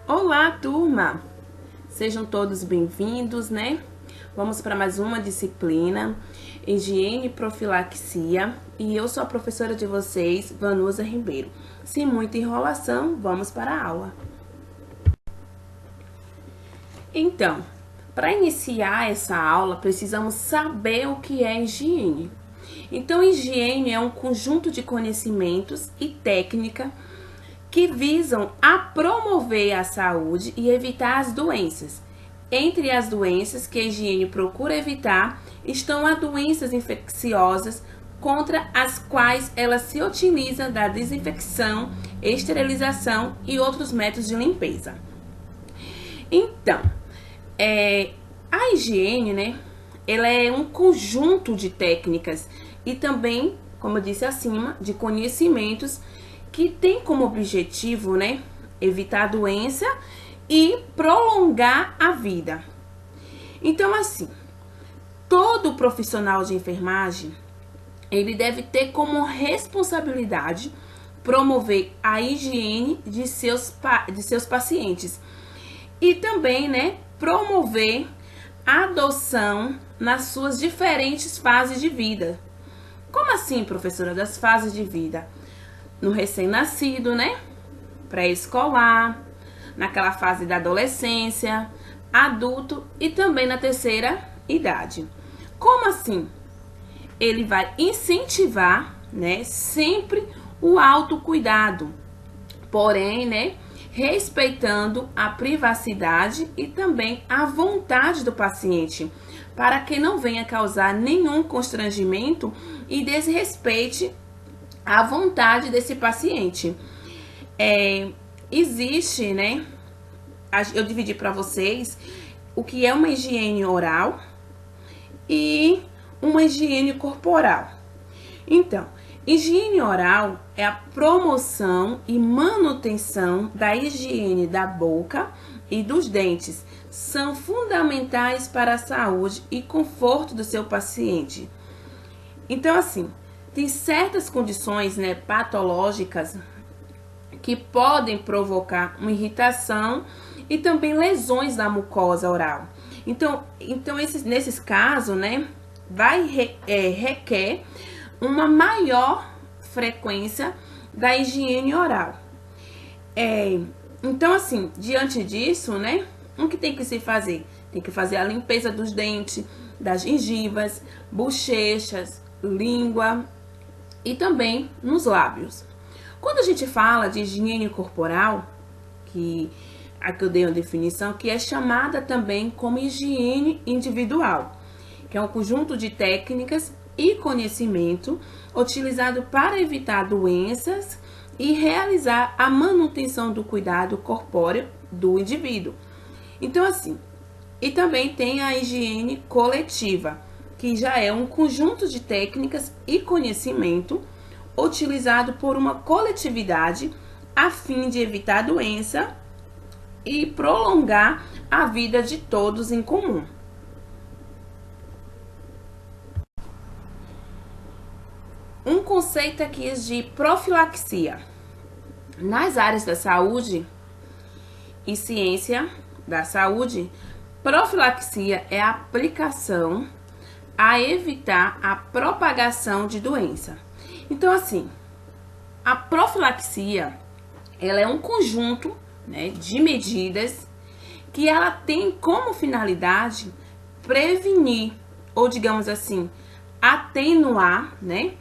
Olá, turma! Sejam todos bem-vindos, né? Vamos para mais uma disciplina, Higiene e Profilaxia, e eu sou a professora de vocês, Vanusa Ribeiro. Sem muita enrolação, vamos para a aula. Então, para iniciar essa aula, precisamos saber o que é higiene. Então, higiene é um conjunto de conhecimentos e técnica que visam a promover a saúde e evitar as doenças. Entre as doenças que a higiene procura evitar estão as doenças infecciosas, contra as quais ela se utiliza da desinfecção, esterilização e outros métodos de limpeza. Então, a higiene, né, ela é um conjunto de técnicas e também, como eu disse acima, de conhecimentos que tem como objetivo, né, evitar a doença e prolongar a vida. Então, assim, todo profissional de enfermagem, ele deve ter como responsabilidade promover a higiene de seus pacientes e também, né, promover a adoção nas suas diferentes fases de vida. Como assim, professora, das fases de vida? No recém-nascido, né? Pré-escolar, naquela fase da adolescência, adulto e também na terceira idade. Como assim? Ele vai incentivar, né, sempre o autocuidado, porém, né, respeitando a privacidade e também a vontade do paciente, para que não venha causar nenhum constrangimento e desrespeite a vontade desse paciente. Existe, né? Eu dividi para vocês o que é uma higiene oral e uma higiene corporal. Então, higiene oral é a promoção e manutenção da higiene da boca e dos dentes. São fundamentais para a saúde e conforto do seu paciente. Então, assim, tem certas condições, né, patológicas que podem provocar uma irritação e também lesões da mucosa oral. Então nesses casos, né, requer uma maior frequência da higiene oral. Então, assim, diante disso, né, o que tem que se fazer? Tem que fazer a limpeza dos dentes, das gengivas, bochechas, língua e também nos lábios. Quando a gente fala de higiene corporal, que aqui eu dei uma definição, que é chamada também como higiene individual, que é um conjunto de técnicas e conhecimento utilizado para evitar doenças e realizar a manutenção do cuidado corpóreo do indivíduo. Então, assim, e também tem a higiene coletiva, que já é um conjunto de técnicas e conhecimento utilizado por uma coletividade a fim de evitar a doença e prolongar a vida de todos em comum. Um conceito aqui de profilaxia. Nas áreas da saúde e ciência da saúde, profilaxia é a aplicação a evitar a propagação de doença. Então, assim, a profilaxia, ela é um conjunto, né, de medidas que ela tem como finalidade prevenir, ou digamos assim, atenuar, né,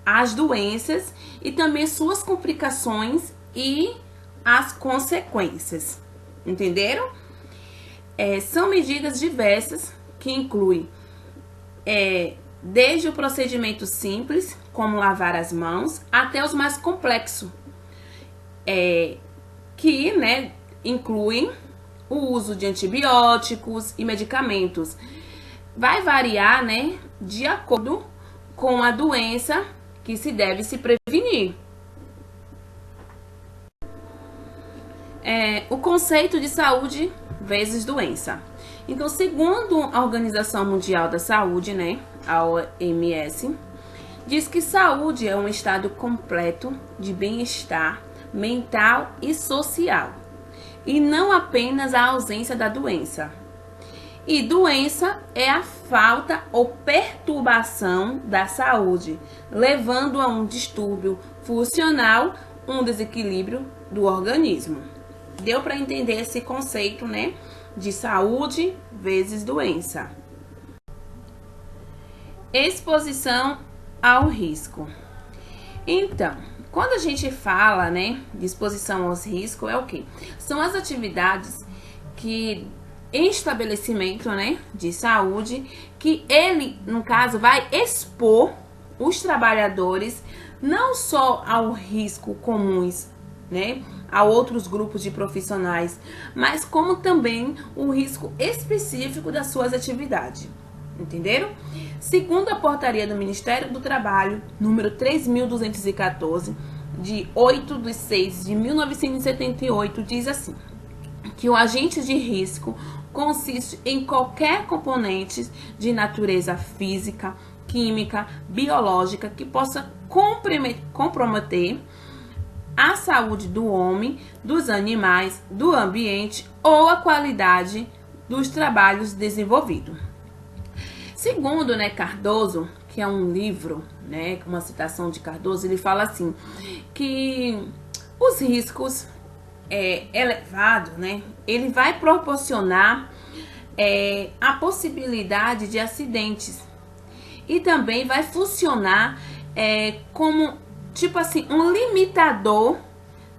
as doenças e também suas complicações e as consequências. Entenderam? São medidas diversas que incluem desde o procedimento simples, como lavar as mãos, até os mais complexos, que, né, incluem o uso de antibióticos e medicamentos. Vai variar, né, de acordo com a doença que se deve se prevenir. O conceito de saúde vezes doença. Então, segundo a Organização Mundial da Saúde, né, a OMS, diz que saúde é um estado completo de bem-estar mental e social. e não apenas a ausência da doença. E doença é a falta ou perturbação da saúde, levando a um distúrbio funcional, um desequilíbrio do organismo. Deu para entender esse conceito, né, de saúde vezes doença. Exposição ao risco. Então, quando a gente fala, né, de exposição aos riscos, é o quê? São as atividades que em estabelecimento, né, de saúde, que ele, no caso, vai expor os trabalhadores não só ao risco comuns, né, a outros grupos de profissionais, mas como também o risco específico das suas atividades. Entenderam? Segundo a portaria do Ministério do Trabalho, número 3.214, de 8/6/1978, diz assim, que o agente de risco consiste em qualquer componente de natureza física, química, biológica que possa comprometer a saúde do homem, dos animais, do ambiente ou a qualidade dos trabalhos desenvolvidos. Segundo, né, Cardoso, que é um livro, né, uma citação de Cardoso, ele fala assim, que os riscos elevados, né, ele vai proporcionar a possibilidade de acidentes e também vai funcionar como, tipo assim, um limitador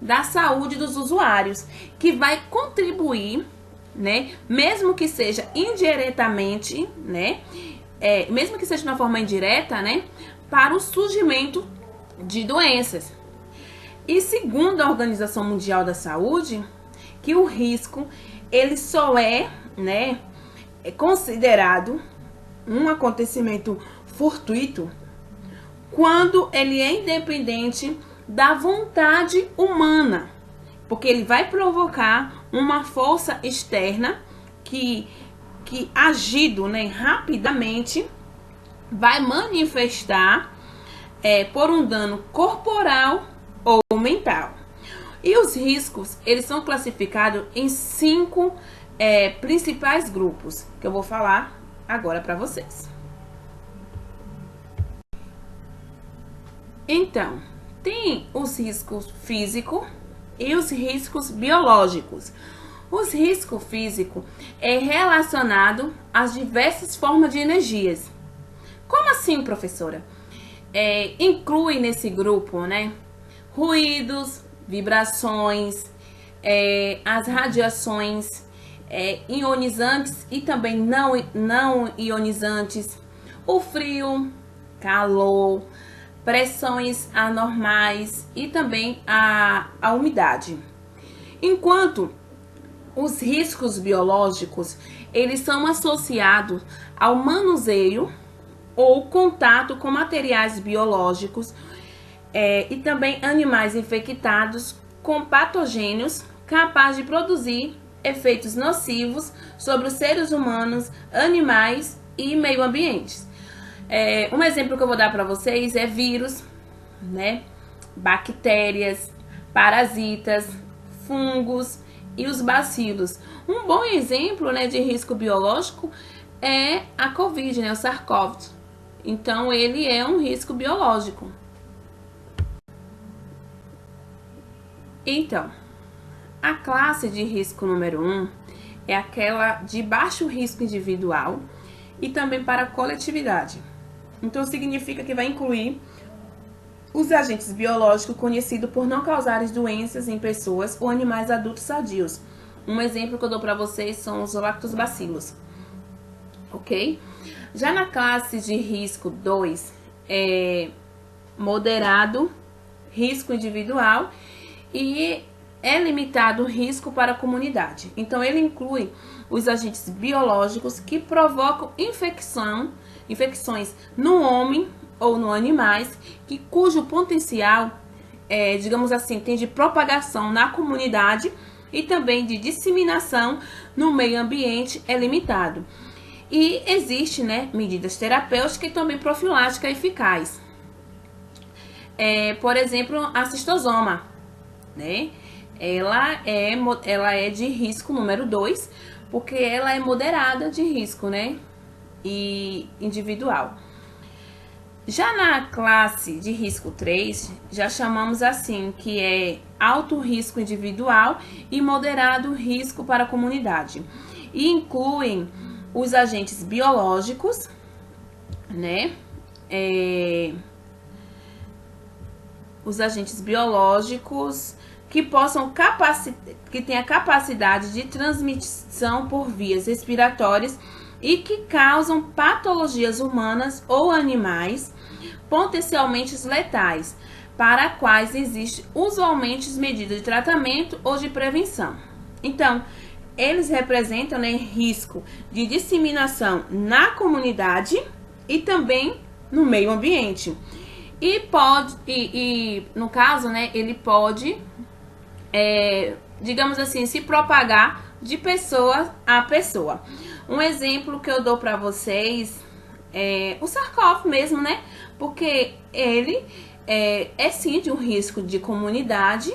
da saúde dos usuários, que vai contribuir, né, mesmo que seja indiretamente, né, mesmo que seja de uma forma indireta, né, para o surgimento de doenças. E segundo a Organização Mundial da Saúde, que o risco ele só né, considerado um acontecimento fortuito quando ele é independente da vontade humana, porque ele vai provocar uma força externa que agido, né, rapidamente vai manifestar por um dano corporal ou mental. E os riscos, eles são classificados em 5 principais grupos, que eu vou falar agora para vocês. Então, tem os riscos físicos e os riscos biológicos. Os riscos físicos é relacionado às diversas formas de energias. Como assim, professora? Inclui nesse grupo, né, ruídos, vibrações, as radiações ionizantes e também não ionizantes, o frio, calor, pressões anormais e também a umidade. Enquanto os riscos biológicos, eles são associados ao manuseio ou contato com materiais biológicos e também animais infectados com patogênios capazes de produzir efeitos nocivos sobre os seres humanos, animais e meio ambiente. Um exemplo que eu vou dar para vocês é vírus, né, bactérias, parasitas, fungos e os bacilos. Um bom exemplo, né, de risco biológico é a Covid, né, o SARS-CoV. Então, ele é um risco biológico. Então, a classe de risco número 1 é aquela de baixo risco individual e também para a coletividade. Então, significa que vai incluir os agentes biológicos conhecidos por não causarem doenças em pessoas ou animais adultos sadios. Um exemplo que eu dou para vocês são os lactobacilos, ok? Já na classe de risco 2, é moderado risco individual e é limitado o risco para a comunidade. Então, ele inclui os agentes biológicos que provocam infecções no homem ou no animais, cujo potencial, digamos assim, tem de propagação na comunidade e também de disseminação no meio ambiente é limitado. E existe, né, medidas terapêuticas e também profilática eficaz. Por exemplo, a cistosoma, né? ela é de risco número 2, porque ela é moderada de risco, né? E individual. Já na classe de risco 3, já chamamos assim, que é alto risco individual e moderado risco para a comunidade. E incluem os agentes biológicos, né? Os agentes biológicos que que tenham a capacidade de transmissão por vias respiratórias e que causam patologias humanas ou animais potencialmente letais, para quais existem usualmente medidas de tratamento ou de prevenção. Então, eles representam, né, risco de disseminação na comunidade e também no meio ambiente. E no caso, né, ele pode, digamos assim, se propagar de pessoa a pessoa. Um exemplo que eu dou para vocês é o SARS-CoV mesmo, né? Porque ele é sim de um risco de comunidade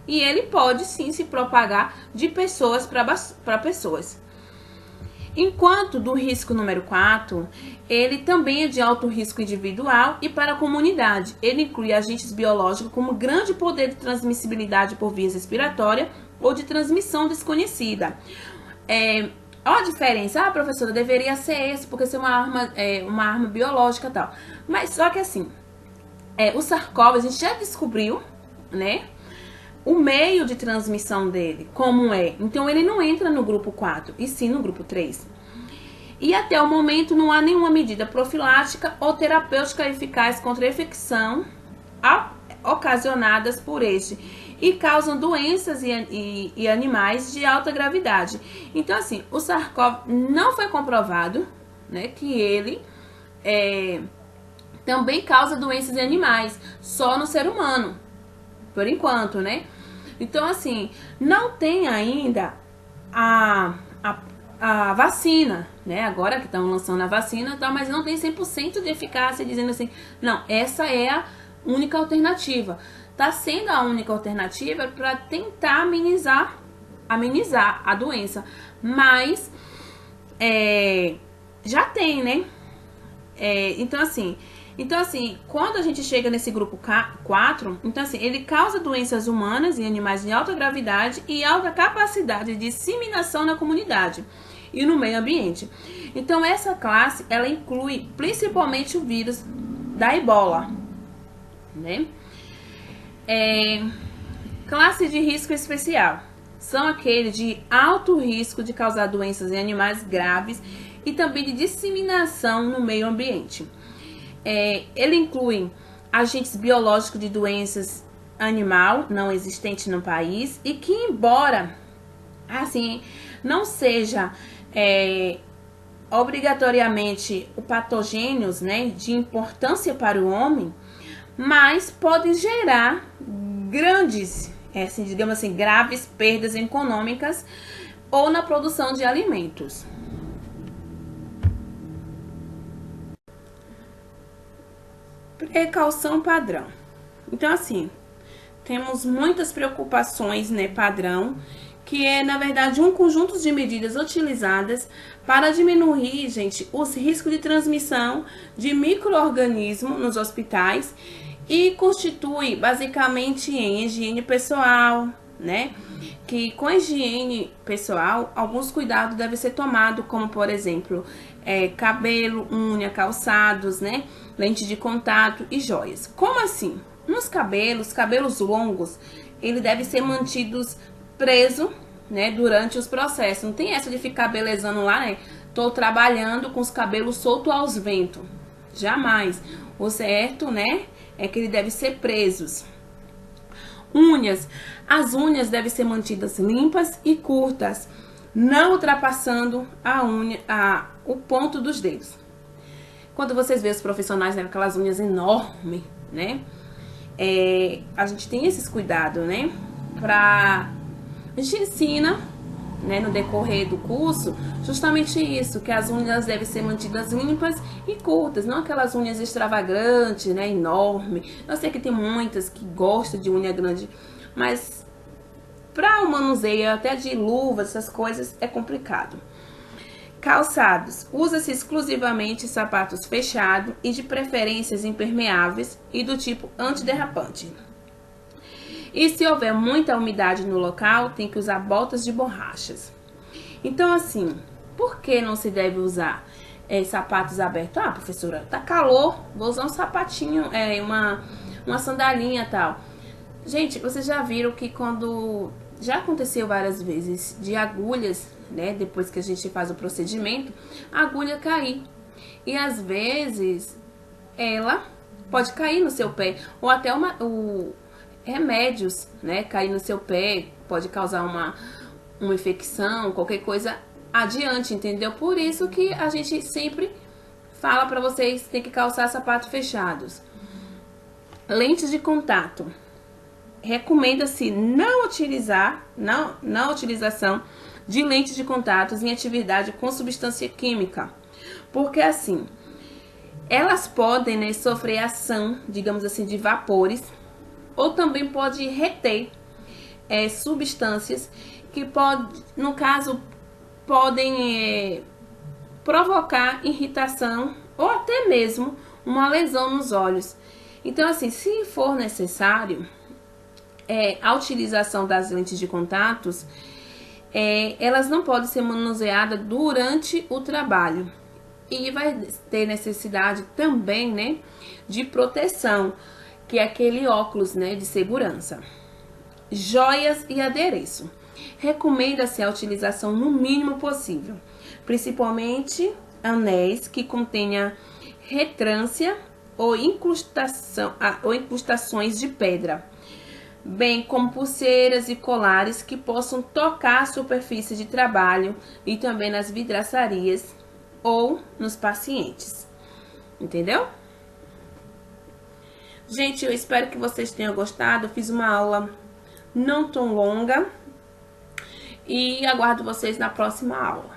e ele pode sim se propagar de pessoas para pessoas. Enquanto do risco número 4, ele também é de alto risco individual e para a comunidade. Ele inclui agentes biológicos como grande poder de transmissibilidade por vias respiratórias ou de transmissão desconhecida. Olha a diferença. Ah, professora, deveria ser esse, porque isso é uma arma biológica e tal. Mas só que assim, o SARS-CoV a gente já descobriu, né? O meio de transmissão dele, como é. Então, ele não entra no grupo 4, e sim no grupo 3. E até o momento não há nenhuma medida profilática ou terapêutica eficaz contra a infecção ocasionadas por este e causam doenças e animais de alta gravidade. Então, assim, o SARS-CoV não foi comprovado, né, que ele também causa doenças em animais, só no ser humano, por enquanto, né? Então, assim, não tem ainda a vacina, né? Agora que estão lançando a vacina, tá, mas não tem 100% de eficácia, dizendo assim, não, essa é a única alternativa. Tá sendo a única alternativa para tentar amenizar a doença. Mas, já tem, né? Então, assim, quando a gente chega nesse grupo 4, então assim, ele causa doenças humanas em animais de alta gravidade e alta capacidade de disseminação na comunidade e no meio ambiente. Então, essa classe, ela inclui principalmente o vírus da ebola, né? Classe de risco especial. São aqueles de alto risco de causar doenças em animais graves e também de disseminação no meio ambiente. Ele inclui agentes biológicos de doenças animal não existente no país e que, embora assim não seja obrigatoriamente o patogênios, né, de importância para o homem, mas pode gerar grandes, digamos assim, graves perdas econômicas ou na produção de alimentos. Precaução padrão. Então, assim, temos muitas preocupações, né, padrão, que é, na verdade, um conjunto de medidas utilizadas para diminuir, gente, os riscos de transmissão de micro-organismos nos hospitais e constitui, basicamente, em higiene pessoal, né? Que com a higiene pessoal, alguns cuidados devem ser tomados, como, por exemplo, cabelo, unha, calçados, né? Lente de contato e joias. Como assim? Nos cabelos longos, ele deve ser mantidos preso, né, durante os processos. Não tem essa de ficar belezando lá, né? Tô trabalhando com os cabelos soltos aos ventos. Jamais. O certo, né, é que ele deve ser presos. Unhas. As unhas devem ser mantidas limpas e curtas, não ultrapassando o ponto dos dedos. Quando vocês veem os profissionais, né, com aquelas unhas enormes, né? A gente tem esses cuidados, né? A gente ensina, né, no decorrer do curso, justamente isso, que as unhas devem ser mantidas limpas e curtas, não aquelas unhas extravagantes, né, enormes. Eu sei que tem muitas que gostam de unha grande, mas para o manuseio até de luvas, essas coisas, é complicado. Calçados. Usa-se exclusivamente sapatos fechados e de preferências impermeáveis e do tipo antiderrapante. E se houver muita umidade no local, tem que usar botas de borrachas. Então, assim, por que não se deve usar sapatos abertos? Ah, professora, tá calor, vou usar um sapatinho, uma sandalinha e tal. Gente, vocês já viram que quando... Já aconteceu várias vezes de agulhas, né? Depois que a gente faz o procedimento, a agulha cair. E às vezes, ela pode cair no seu pé. Ou até remédios, né? Cair no seu pé, pode causar uma infecção, qualquer coisa adiante, entendeu? Por isso que a gente sempre fala para vocês, tem que calçar sapatos fechados. Lentes de contato. Recomenda-se não utilização de lentes de contato em atividade com substância química, porque assim, elas podem, né, sofrer ação, digamos assim, de vapores, ou também pode reter substâncias que no caso, podem provocar irritação ou até mesmo uma lesão nos olhos. Então, assim, se for necessário, a utilização das lentes de contatos, elas não podem ser manuseadas durante o trabalho. E vai ter necessidade também, né, de proteção, que é aquele óculos, né, de segurança. Joias e adereço. Recomenda-se a utilização no mínimo possível, principalmente anéis que contenha retrância ou incrustações de pedra, bem como pulseiras e colares que possam tocar a superfície de trabalho e também nas vidraçarias ou nos pacientes. Entendeu? Gente, eu espero que vocês tenham gostado. Eu fiz uma aula não tão longa e aguardo vocês na próxima aula.